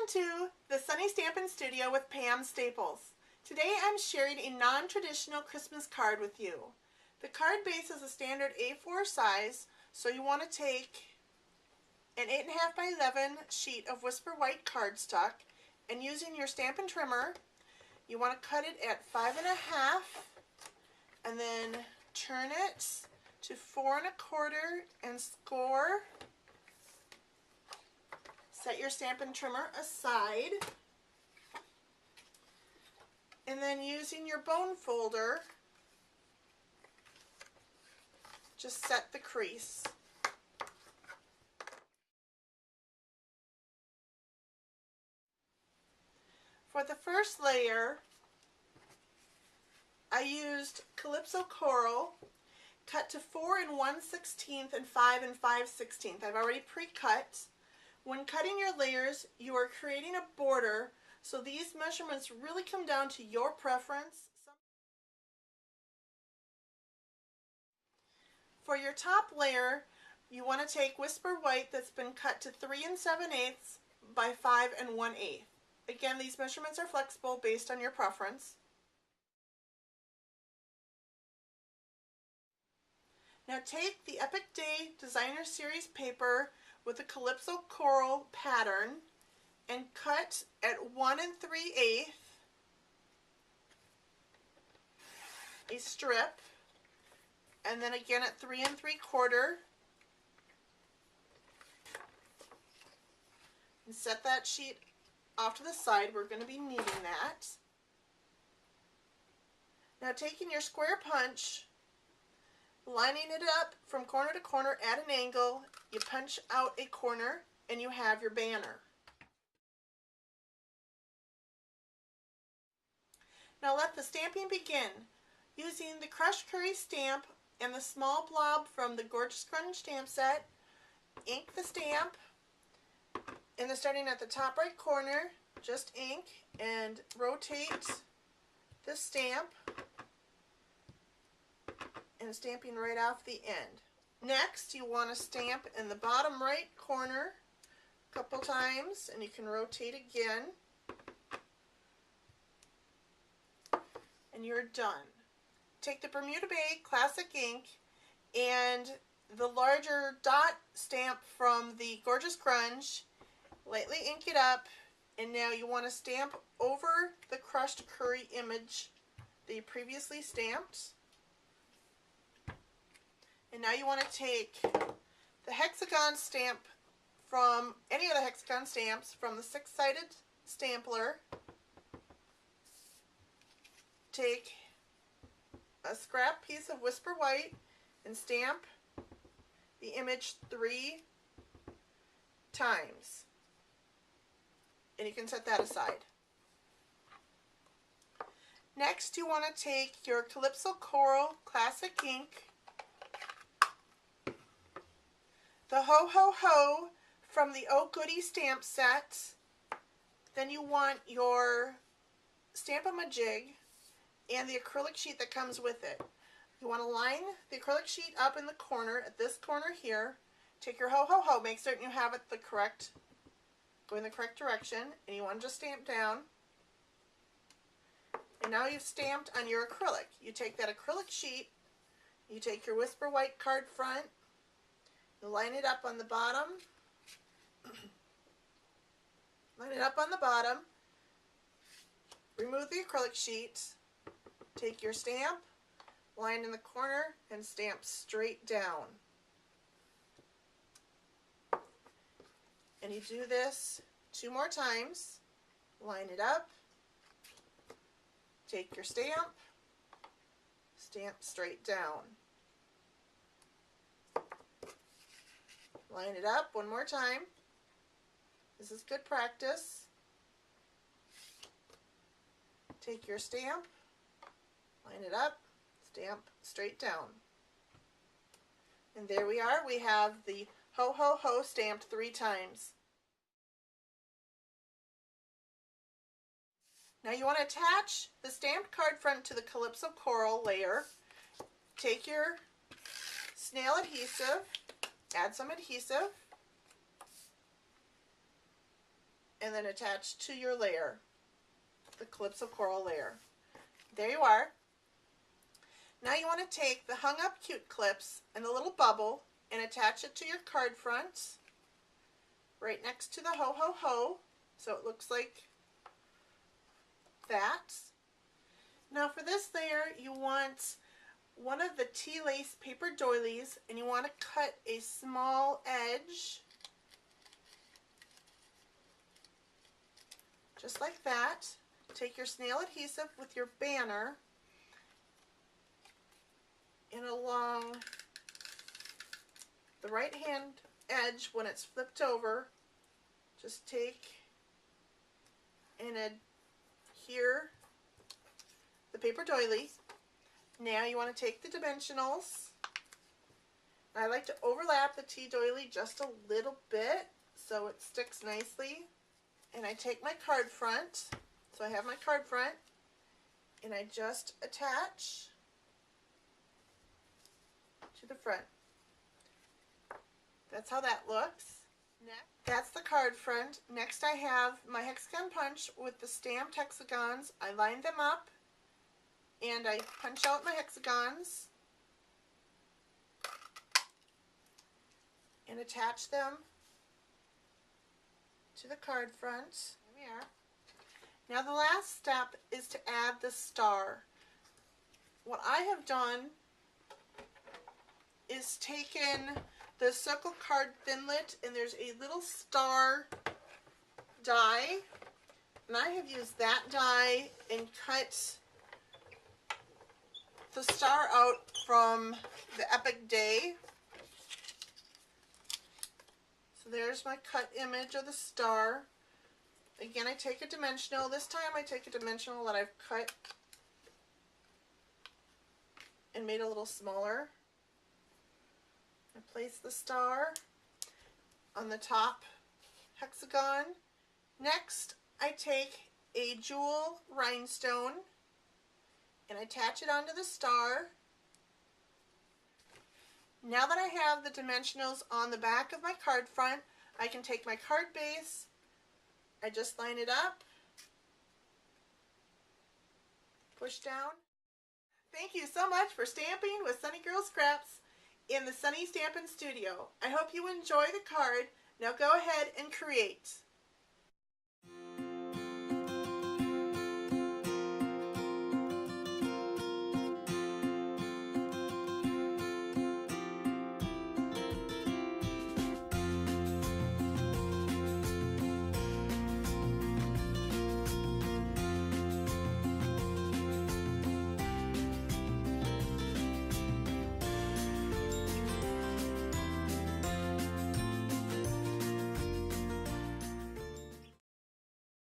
Welcome to the Sunny Stampin Studio with Pam Staples. Today I'm sharing a non-traditional Christmas card with you. The card base is a standard A4 size, so you want to take an 8.5 by 11 sheet of Whisper White cardstock, and using your Stampin Trimmer, you want to cut it at 5.5 and then turn it to 4 1/4 and score. Set your Stampin Trimmer aside, and then using your bone folder, just set the crease. For the first layer, I used Calypso Coral, cut to 4 1/16 and 5 5/16. I've already pre-cut. When cutting your layers, you are creating a border, so these measurements really come down to your preference. For your top layer, you want to take Whisper White that's been cut to 3 7/8 by 5 1/8. Again, these measurements are flexible based on your preference. Now take the Epic Day Designer Series paper with the Calypso Coral pattern and cut at 1 3/8 a strip, and then again at 3 3/4, and set that sheet off to the side. We're going to be needing that. Now taking your square punch, lining it up from corner to corner at an angle, you punch out a corner and you have your banner. Now let the stamping begin. Using the crushed curry stamp and the small blob from the Gorgeous Grunge stamp set, ink the stamp, and then starting at the top right corner, just ink and rotate the stamp, and stamping right off the end. Next, you want to stamp in the bottom right corner a couple times, and you can rotate again, and you're done. Take the Bermuda Bay Classic Ink and the larger dot stamp from the Gorgeous Grunge, lightly ink it up, and now you want to stamp over the crushed curry image that you previously stamped. And now you want to take the Hexagon stamp from any of the Hexagon stamps from the 6-sided stampler. Take a scrap piece of Whisper White and stamp the image 3 times. And you can set that aside. Next, you want to take your Calypso Coral Classic Ink, the Ho Ho Ho from the Oh Goody stamp set. Then you want your Stamp-A-Ma-Jig and the acrylic sheet that comes with it. You want to line the acrylic sheet up in the corner, at this corner here. Take your Ho Ho Ho, make certain you have it go in the correct direction, and you want to just stamp down. And now you've stamped on your acrylic. You take that acrylic sheet, you take your Whisper White card front, line it up on the bottom, remove the acrylic sheet, take your stamp, line in the corner, and stamp straight down. And you do this 2 more times, line it up, take your stamp, stamp straight down. Line it up 1 more time. This is good practice. Take your stamp, line it up, stamp straight down. And there we are. We have the Ho Ho Ho stamped 3 times. Now you want to attach the stamped card front to the Calypso Coral layer. Take your SNAIL adhesive, add some adhesive, and then attach to your layer, the Calypso coral layer. There you are. Now you want to take the hung up cute clips and the little bubble and attach it to your card front right next to the ho ho ho, so it looks like that. Now for this layer you want one of the tea lace paper doilies, and you want to cut a small edge just like that. Take your SNAIL adhesive with your banner and along the right hand edge when it's flipped over, just take and adhere the paper doily. Now you want to take the dimensionals. I like to overlap the tea doily just a little bit so it sticks nicely. And I take my card front, so I have my card front, and I just attach to the front. That's how that looks. Next, that's the card front. Next I have my Hexagon Punch with the stamped hexagons. I line them up and I punch out my hexagons and attach them to the card front. There we are. Now the last step is to add the star. What I have done is taken the circle card Thinlit, and there's a little star die, and I have used that die and cut the star out from the Epic Day. So there's my cut image of the star. Again, I take a dimensional. This time I take a dimensional that I've cut and made a little smaller. I place the star on the top hexagon. Next, I take a jewel rhinestone and I attach it onto the star. Now that I have the dimensionals on the back of my card front, I can take my card base, I just line it up, push down. Thank you so much for stamping with SunnyGirlScraps in the Sunny Stampin Studio. I hope you enjoy the card. Now go ahead and create.